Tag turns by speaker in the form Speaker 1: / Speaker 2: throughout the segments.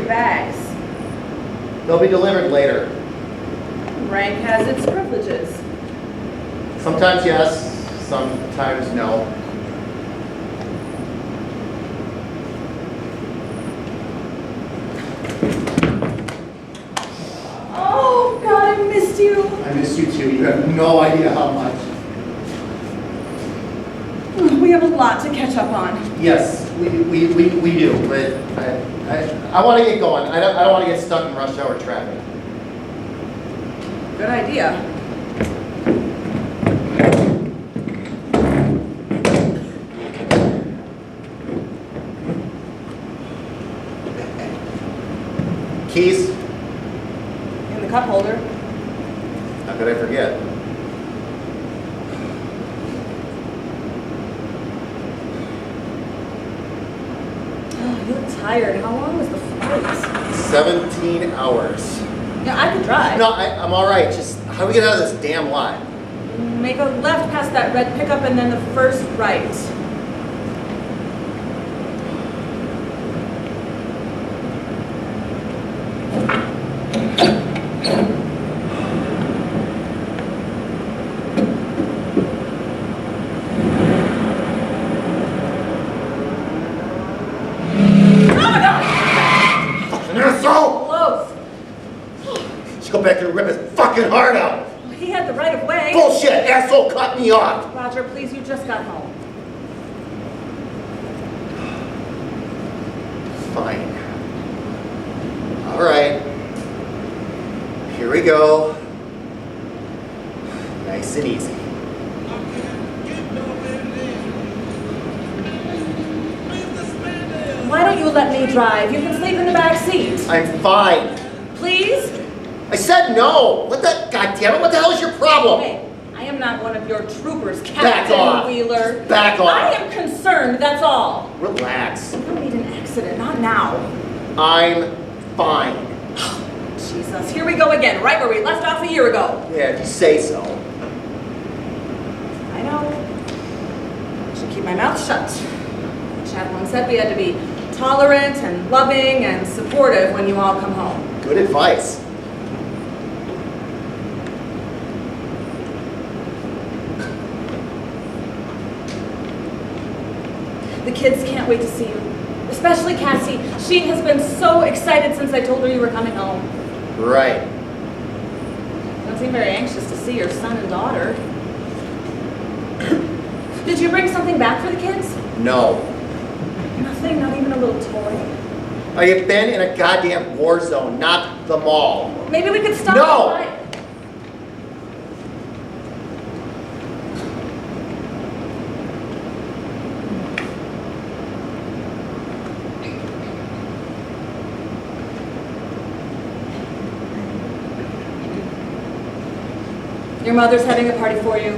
Speaker 1: bags?
Speaker 2: They'll be delivered later.
Speaker 1: Rank has its privileges.
Speaker 2: Sometimes yes, sometimes no.
Speaker 1: Oh, God, I missed you.
Speaker 2: I miss you too. You have no idea how much.
Speaker 1: We have a lot to catch up on.
Speaker 2: Yes, we do, but I want to get going. I don't want to get stuck in rush hour traffic.
Speaker 1: Good idea.
Speaker 2: Keys?
Speaker 1: In the cup holder.
Speaker 2: How could I forget?
Speaker 1: Oh, you look tired. How long was the flight?
Speaker 2: 17 hours.
Speaker 1: Yeah, I could drive.
Speaker 2: No, I'm all right. Just how do we get out of this damn lot?
Speaker 1: Make a left past that red pickup and then the first right.
Speaker 2: Go back there and rip his fucking heart out.
Speaker 1: He had the right of way.
Speaker 2: Bullshit! Asshole cut me off.
Speaker 1: Roger, please, you just got home.
Speaker 2: Fine. All right. Here we go. Nice and easy.
Speaker 1: Why don't you let me drive? You can sleep in the back seat.
Speaker 2: I'm fine.
Speaker 1: Please?
Speaker 2: I said no! What the, goddammit, what the hell is your problem?
Speaker 1: Hey, I am not one of your troopers,
Speaker 2: Back
Speaker 1: Captain
Speaker 2: off.
Speaker 1: Wheeler.
Speaker 2: Back off.
Speaker 1: I am concerned, that's all.
Speaker 2: Relax.
Speaker 1: You don't need an accident, not now.
Speaker 2: I'm fine.
Speaker 1: Jesus, here we go again, right where we left off a year ago.
Speaker 2: Yeah, if you say so.
Speaker 1: I know. I should keep my mouth shut. Chaplain said we had to be tolerant and loving and supportive when you all come home.
Speaker 2: Good advice.
Speaker 1: The kids can't wait to see you, especially Cassie. She has been so excited since I told her you were coming home.
Speaker 2: Right.
Speaker 1: You don't seem very anxious to see your son and daughter. Did you bring something back for the kids?
Speaker 2: No.
Speaker 1: Nothing, not even a little toy?
Speaker 2: I have been in a goddamn war zone, not the mall.
Speaker 1: Maybe we could stop.
Speaker 2: No!
Speaker 1: By. Your mother's having a party for you.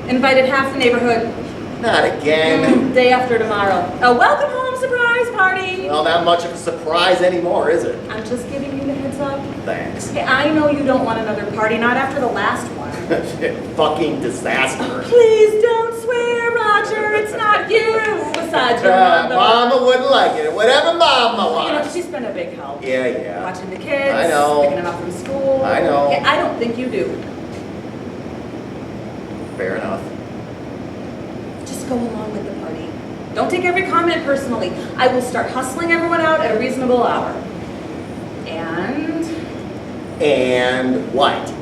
Speaker 1: Invited half the neighborhood.
Speaker 2: Not again.
Speaker 1: Day after tomorrow. A welcome home surprise party.
Speaker 2: Well, not much of a surprise anymore, is it?
Speaker 1: I'm just giving you the heads up.
Speaker 2: Thanks.
Speaker 1: Hey, I know you don't want another party, not after the last one.
Speaker 2: Fucking disaster.
Speaker 1: Please don't swear, Roger. It's not you. Besides your mother.
Speaker 2: Mama wouldn't like it. Whatever Mama
Speaker 1: You know,
Speaker 2: wants.
Speaker 1: she's been a big help.
Speaker 2: Yeah.
Speaker 1: Watching the kids.
Speaker 2: I know.
Speaker 1: Picking them up from school.
Speaker 2: I know.
Speaker 1: Yeah, I don't think you do.
Speaker 2: Fair enough.
Speaker 1: Just go along with the party. Don't take every comment personally. I will start hustling everyone out at a reasonable hour. And
Speaker 2: And what?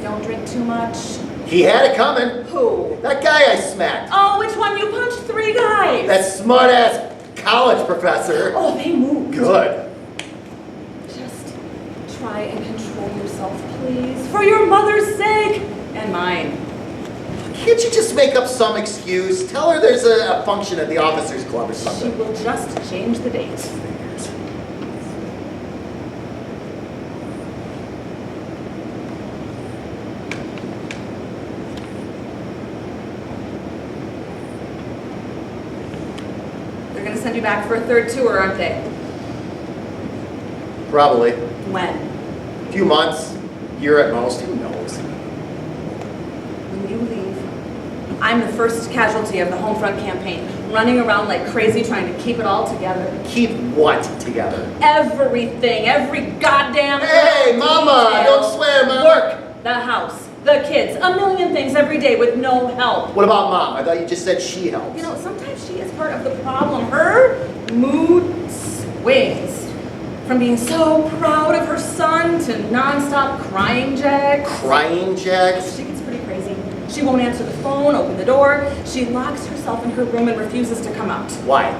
Speaker 1: don't drink too much.
Speaker 2: He had it coming.
Speaker 1: Who?
Speaker 2: That guy I smacked.
Speaker 1: Oh, which one? You punched 3 guys.
Speaker 2: That smart-ass college professor.
Speaker 1: Oh, they moved.
Speaker 2: Good.
Speaker 1: Just try and control yourself, please. For your mother's sake. And mine.
Speaker 2: Can't you just make up some excuse? Tell her there's a function at the officers' club or
Speaker 1: She
Speaker 2: something.
Speaker 1: will just change the date. They're going to send you back for a 3rd tour, aren't they?
Speaker 2: Probably.
Speaker 1: When?
Speaker 2: A few months, year at most, who knows?
Speaker 1: When you leave, I'm the first casualty of the home front campaign, running around like crazy trying to keep it all together.
Speaker 2: Keep what together?
Speaker 1: Everything, every goddamn
Speaker 2: Hey, Mama,
Speaker 1: detail.
Speaker 2: don't swear, Mama.
Speaker 1: Work, the house, the kids, a million things every day with no help.
Speaker 2: What about Mom? I thought you just said she helps.
Speaker 1: You know, sometimes she is part of the problem. Her mood swings from being so proud of her son to nonstop crying jacks.
Speaker 2: Crying jacks?
Speaker 1: She gets pretty crazy. She won't answer the phone, open the door. She locks herself in her room and refuses to come out.
Speaker 2: Why?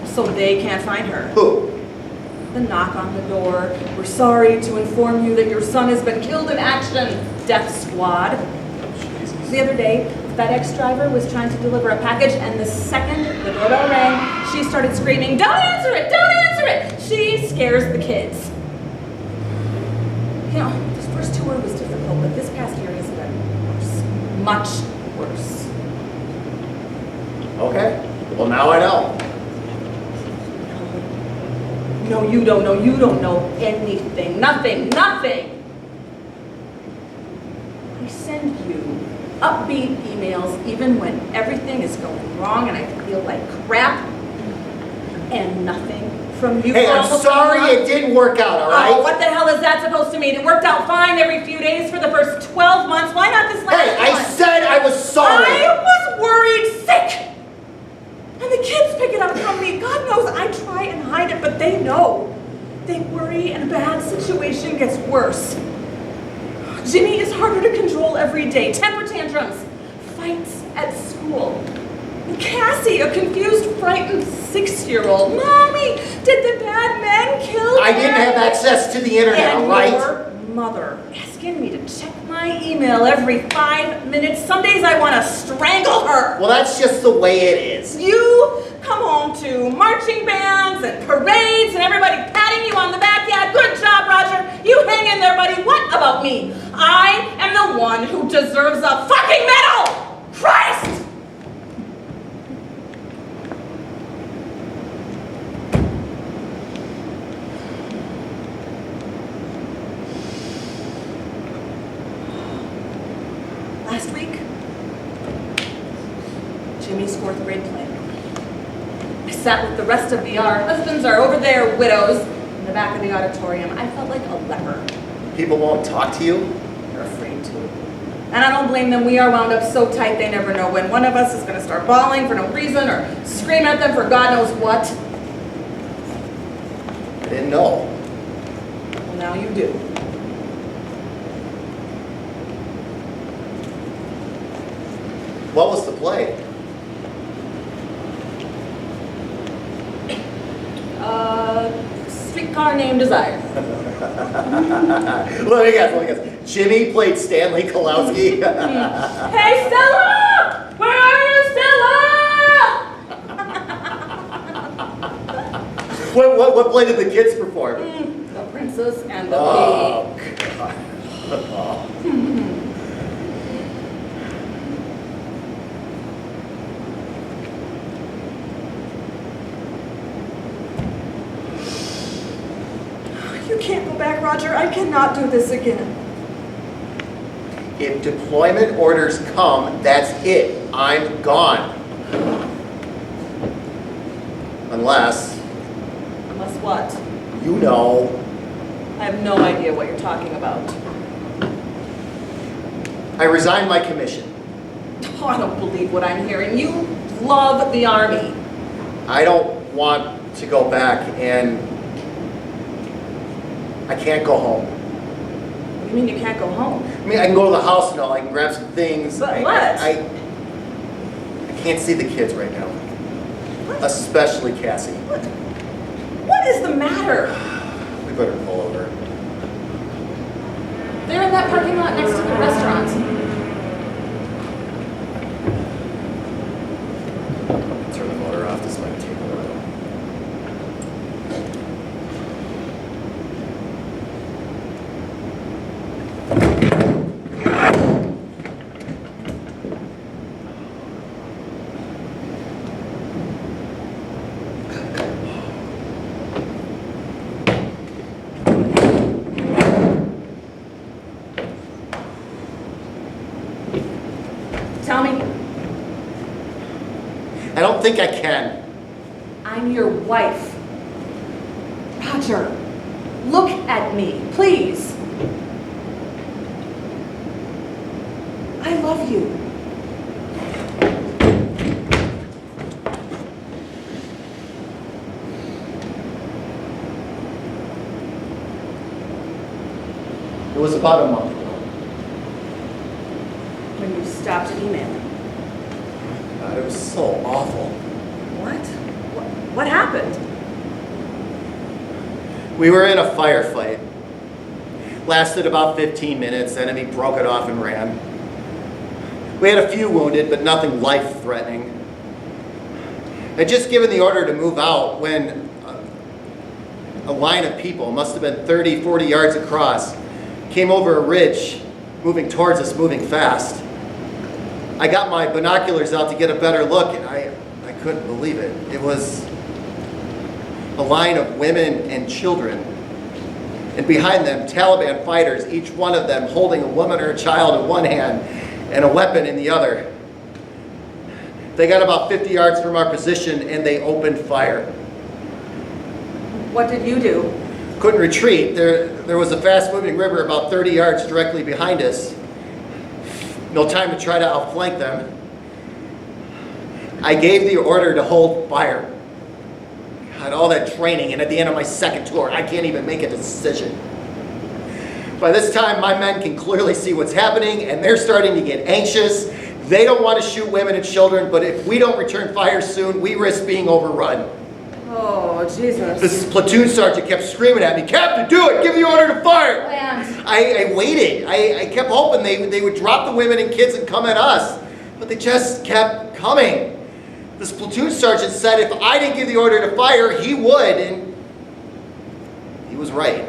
Speaker 1: So they can't find her.
Speaker 2: Who?
Speaker 1: The knock on the door. We're sorry to inform you that your son has been killed in action. Death squad.
Speaker 2: Jesus.
Speaker 1: The other day, a FedEx driver was trying to deliver a package, and the second the doorbell rang, she started screaming, "Don't answer it! Don't answer it!" She scares the kids. You know, this first tour was difficult, but this past year has been worse. Much worse.
Speaker 2: Okay. Well, now I know.
Speaker 1: No, you don't know. You don't know anything. Nothing. Nothing. I send you upbeat emails even when everything is going wrong and I feel like crap. And nothing from you.
Speaker 2: Hey,
Speaker 1: for
Speaker 2: I'm
Speaker 1: almost
Speaker 2: sorry
Speaker 1: a month.
Speaker 2: it didn't work out, all right?
Speaker 1: Oh, what the hell is that supposed to mean? It worked out fine every few days for the first 12 months. Why not this last
Speaker 2: Hey,
Speaker 1: one?
Speaker 2: I said I was sorry.
Speaker 1: I was worried sick. And the kids pick it up from me. God knows I try and hide it, but they know. They worry and a bad situation gets worse. Jimmy is harder to control every day. Temper tantrums, fights at school. And Cassie, a confused, frightened 6-year-old. Mommy, did the bad men kill
Speaker 2: I didn't have access to the internet,
Speaker 1: and
Speaker 2: all right?
Speaker 1: your mother asking me to check my email every 5 minutes. Some days I want to strangle her.
Speaker 2: Well, that's just the way it is.
Speaker 1: You come home to marching bands and parades and everybody patting you on the back. Yeah, good job, Roger. You hang in there, buddy. What about me? I am the one who deserves a fucking medal! Christ! Last week, Jimmy's 4th grade play. I sat with the rest of our husbands are over there, widows, in the back of the auditorium. I felt like a leper.
Speaker 2: People won't talk to you?
Speaker 1: They're afraid to. And I don't blame them. We are wound up so tight they never know when one of us is going to start bawling for no reason or scream at them for God knows what.
Speaker 2: I didn't know.
Speaker 1: Well, now you do.
Speaker 2: What was the play?
Speaker 1: Streetcar named Desire.
Speaker 2: Let me guess. Jimmy played Stanley Kowalski.
Speaker 1: Hey, Stella! Where are you, Stella?
Speaker 2: What play did the kids perform?
Speaker 1: The Princess and the
Speaker 2: Oh,
Speaker 1: Pig.
Speaker 2: God. Oh.
Speaker 1: You can't go back, Roger. I cannot do this again.
Speaker 2: If deployment orders come, that's it. I'm gone. Unless,
Speaker 1: Unless what?
Speaker 2: you know,
Speaker 1: I have no idea what you're talking about.
Speaker 2: I resigned my commission.
Speaker 1: Oh, I don't believe what I'm hearing. You love the Army.
Speaker 2: I don't want to go back, and I can't go home.
Speaker 1: What do you mean you can't go home?
Speaker 2: I mean, I can go to the house and all, I can grab some things.
Speaker 1: But what?
Speaker 2: I can't see the kids right now.
Speaker 1: What?
Speaker 2: Especially Cassie.
Speaker 1: What is the matter?
Speaker 2: We better pull over.
Speaker 1: They're in that parking lot next to the restaurant.
Speaker 2: Turn the motor off. This might take a while.
Speaker 1: Tell me,
Speaker 2: I don't think I can.
Speaker 1: I'm your wife. Roger, look at me, please. I love you.
Speaker 2: It was about a month ago.
Speaker 1: When you stopped emailing.
Speaker 2: God, it was so awful.
Speaker 1: What? What happened?
Speaker 2: We were in a firefight. Lasted about 15 minutes, enemy broke it off and ran. We had a few wounded, but nothing life-threatening. I'd just given the order to move out when a line of people, must have been 30, 40 yards across, came over a ridge, moving towards us, moving fast. I got my binoculars out to get a better look, and I couldn't believe it. It was a line of women and children. And behind them, Taliban fighters, each one of them holding a woman or a child in one hand and a weapon in the other. They got about 50 yards from our position and they opened fire.
Speaker 1: What did you do?
Speaker 2: Couldn't retreat. There was a fast-moving river about 30 yards directly behind us. No time to try to outflank them. I gave the order to hold fire. God, all that training, and at the end of my second tour, I can't even make a decision. By this time, my men can clearly see what's happening, and they're starting to get anxious. They don't want to shoot women and children, but if we don't return fire soon, we risk being overrun.
Speaker 1: Oh, Jesus.
Speaker 2: This platoon sergeant kept screaming at me, "Captain, do it! Give the order to fire!"
Speaker 1: Land.
Speaker 2: I waited. I kept hoping they would drop the women and kids and come at us, but they just kept coming. This platoon sergeant said if I didn't give the order to fire, he would, and he was right.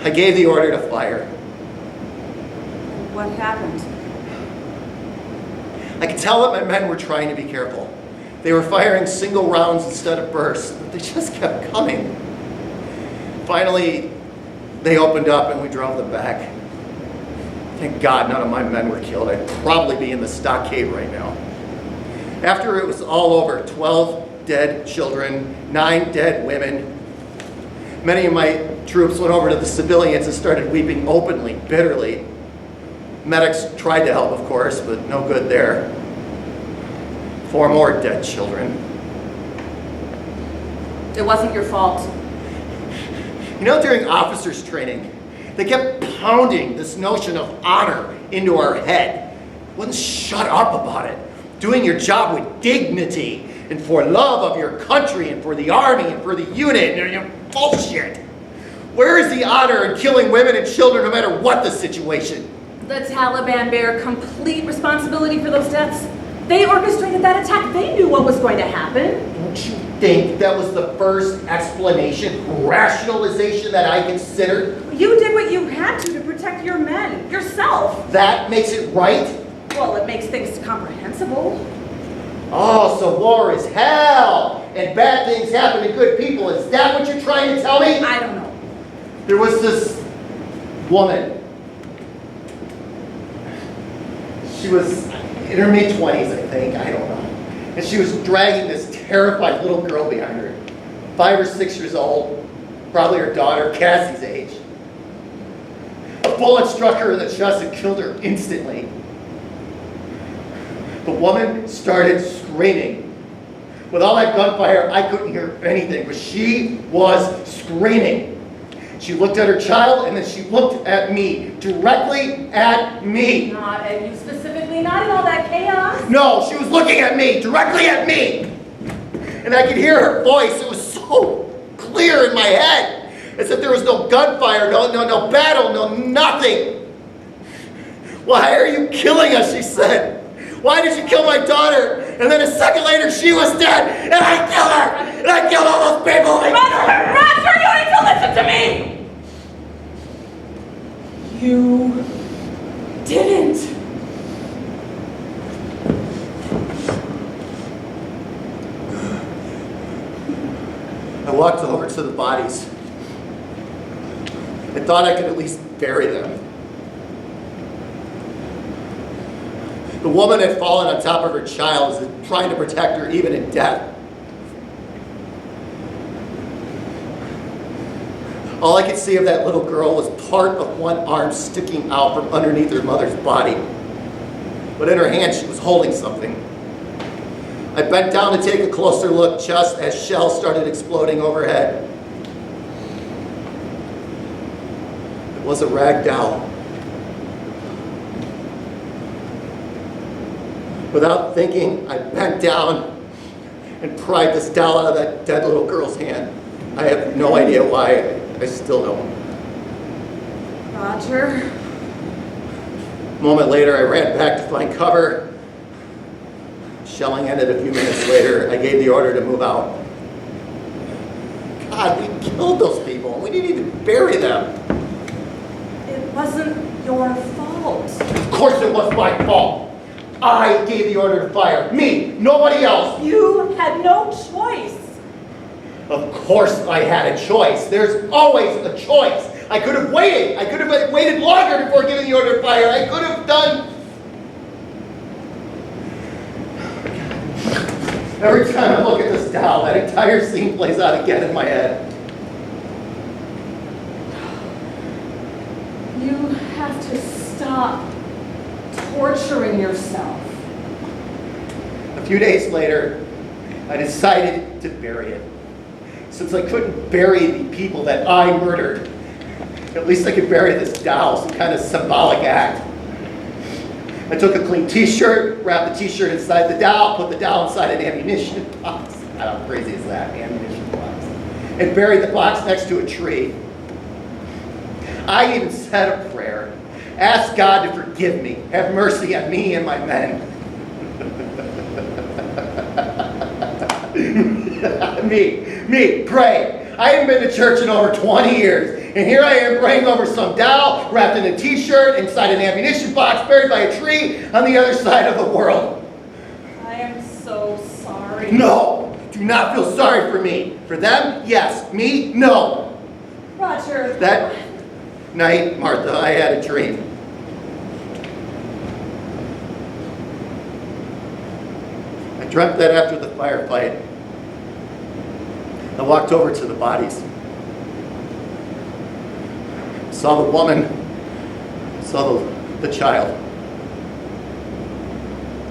Speaker 2: I gave the order to fire.
Speaker 1: What happened?
Speaker 2: I could tell that my men were trying to be careful. They were firing single rounds instead of bursts, but they just kept coming. Finally, they opened up and we drove them back. Thank God none of my men were killed. I'd probably be in the stockade right now. After it was all over, 12 dead children, 9 dead women. Many of my troops went over to the civilians and started weeping openly, bitterly. Medics tried to help, of course, but no good there. 4 more dead children.
Speaker 1: It wasn't your fault.
Speaker 2: You know, during officers' training, they kept pounding this notion of honor into our head. Wouldn't shut up about it. Doing your job with dignity and for love of your country and for the army and for the unit. Bullshit. Where is the honor in killing women and children no matter what the situation?
Speaker 1: The Taliban bear complete responsibility for those deaths. They orchestrated that attack. They knew what was going to happen.
Speaker 2: Don't you think that was the first explanation, rationalization that I considered?
Speaker 1: You did what you had to protect your men, yourself.
Speaker 2: That makes it right?
Speaker 1: Well, it makes things comprehensible.
Speaker 2: Oh, so war is hell, and bad things happen to good people. Is that what you're trying to tell me?
Speaker 1: I don't know.
Speaker 2: There was this woman. She was in her mid-20s, I think, I don't know. And she was dragging this terrified little girl behind her. 5 or 6 years old, probably her daughter, Cassie's age. A bullet struck her in the chest and killed her instantly. The woman started screaming. With all that gunfire, I couldn't hear anything, but she was screaming. She looked at her child, and then she looked at me, directly at me.
Speaker 1: Not at you specifically, not in all that chaos.
Speaker 2: No, she was looking at me, directly at me. And I could hear her voice. It was so clear in my head, as if there was no gunfire, no battle, no nothing. "Why are you killing us?" she said. "Why did you kill my daughter?" And then a second later, she was dead, and I killed her, and I killed all those people.
Speaker 1: Roger, you need to listen to me. You didn't.
Speaker 2: I walked over to the bodies. I thought I could at least bury them. The woman had fallen on top of her child, was trying to protect her even in death. All I could see of that little girl was part of one arm sticking out from underneath her mother's body. But in her hand, she was holding something. I bent down to take a closer look just as shells started exploding overhead. It was a rag doll. Without thinking, I bent down and pried this doll out of that dead little girl's hand. I have no idea why. I still don't.
Speaker 1: Roger.
Speaker 2: A moment later, I ran back to find cover. Shelling ended a few minutes later. I gave the order to move out. God, we killed those people, and we didn't even bury them.
Speaker 1: It wasn't your fault.
Speaker 2: Of course it was my fault. I gave the order to fire. Me, nobody else.
Speaker 1: You had no choice.
Speaker 2: Of course I had a choice. There's always a choice. I could have waited. I could have waited longer before giving the order to fire. I could have done... Every time I look at this doll, that entire scene plays out again in my head.
Speaker 1: You have to stop torturing yourself.
Speaker 2: A few days later, I decided to bury it. Since I couldn't bury the people that I murdered, at least I could bury this doll, some kind of symbolic act. I took a clean t-shirt, wrapped the t-shirt inside the doll, put the doll inside an ammunition box. How crazy is that, ammunition box? And buried the box next to a tree. I even said a prayer. Ask God to forgive me, have mercy on me and my men. Me, pray. I haven't been to church in over 20 years, and here I am praying over some doll wrapped in a t-shirt inside an ammunition box buried by a tree on the other side of the world.
Speaker 1: I am so sorry.
Speaker 2: No, do not feel sorry for me. For them, yes. Me, no.
Speaker 1: Roger.
Speaker 2: That night, Martha, I had a dream. I dreamt that after the firefight, I walked over to the bodies. Saw the woman, saw the child.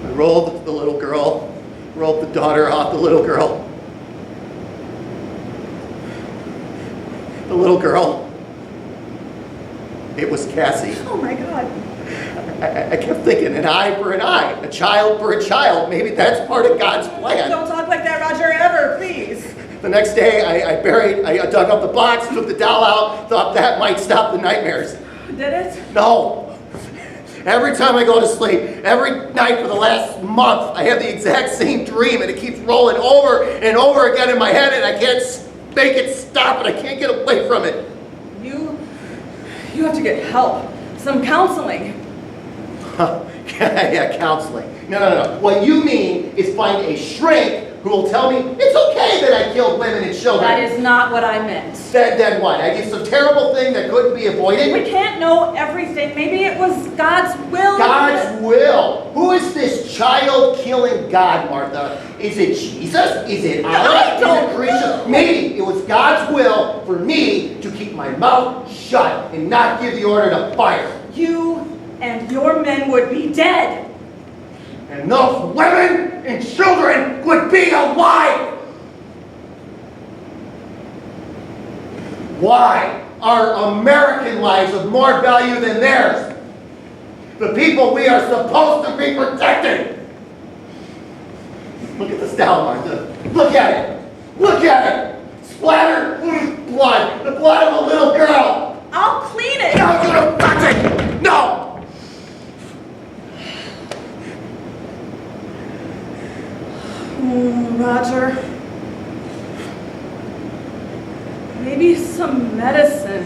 Speaker 2: I rolled the little girl, rolled the daughter off the little girl. The little girl, it was Cassie.
Speaker 1: Oh my God.
Speaker 2: I kept thinking, an eye for an eye, a child for a child. Maybe that's part of God's plan.
Speaker 1: Don't talk like that, Roger, ever, please.
Speaker 2: The next day, I dug up the box, took the doll out, thought that might stop the nightmares.
Speaker 1: Did it?
Speaker 2: No. Every time I go to sleep, every night for the last month, I have the exact same dream, and it keeps rolling over and over again in my head, and I can't make it stop, and I can't get away from it.
Speaker 1: You have to get help. Some counseling.
Speaker 2: Yeah, counseling. No. What you mean is find a shrink who will tell me it's okay that I killed women and children.
Speaker 1: That is not what I meant.
Speaker 2: Then what? I did some terrible thing that couldn't be avoided?
Speaker 1: We can't know everything. Maybe it was God's will.
Speaker 2: God's will? Who is this child-killing God, Martha? Is it Jesus? Is it Allah? Is it Krishna? Maybe it was God's will for me to keep my mouth shut and not give the order to fire.
Speaker 1: You and your men would be dead.
Speaker 2: And those women and children would be alive. Why are American lives of more value than theirs? The people we are supposed to be protecting. Look at this doll, Martha. Look at it. Look at it. Splattered with blood. The blood of a little girl.
Speaker 1: I'll clean it.
Speaker 2: No, you don't touch it. No.
Speaker 1: Roger. Maybe some medicine.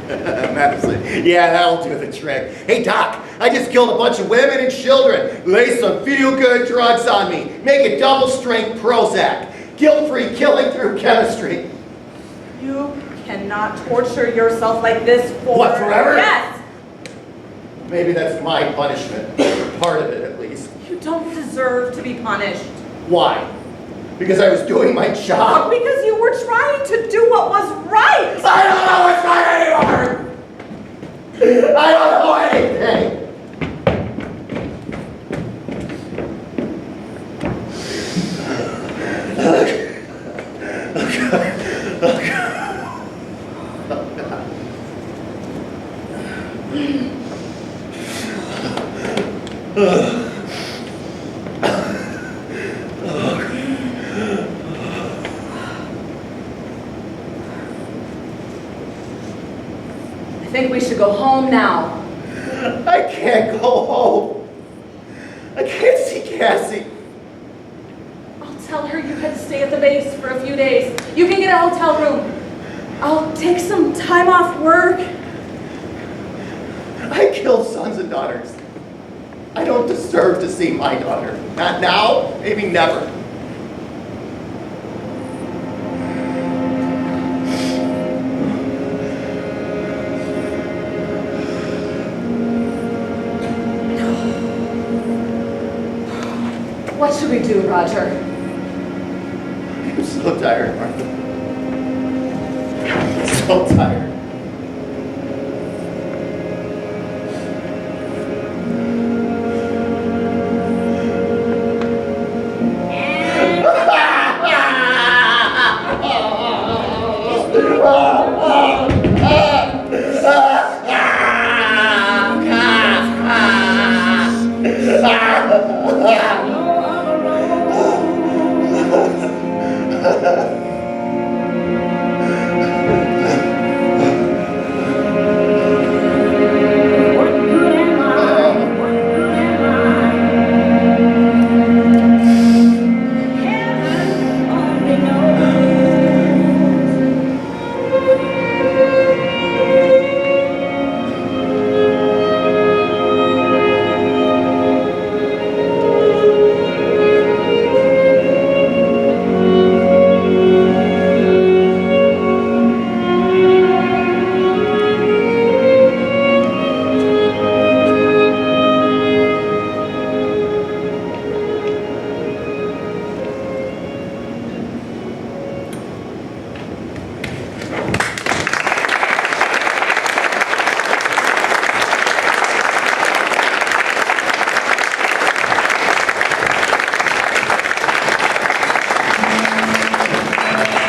Speaker 2: Medicine. Yeah, that'll do the trick. Hey, Doc, I just killed a bunch of women and children. Lay some feel-good drugs on me. Make it double-strength Prozac. Guilt-free killing through chemistry.
Speaker 1: You cannot torture yourself like this for...
Speaker 2: What, forever?
Speaker 1: Yes.
Speaker 2: Maybe that's my punishment. Part of it, at least.
Speaker 1: You don't deserve to be punished.
Speaker 2: Why? Because I was doing my job?
Speaker 1: Because you were trying to do what was right.
Speaker 2: I don't know what's right anymore! I don't know anything!
Speaker 1: I think we should go home now.
Speaker 2: I can't go home. I can't see Cassie.
Speaker 1: I'll tell her you had to stay at the base for a few days. You can get a hotel room. I'll take some time off work.
Speaker 2: I killed sons and daughters. I don't deserve to see my daughter. Not now, maybe never.
Speaker 1: What should we do, Roger?
Speaker 2: I'm so tired, Martha. I'm so tired.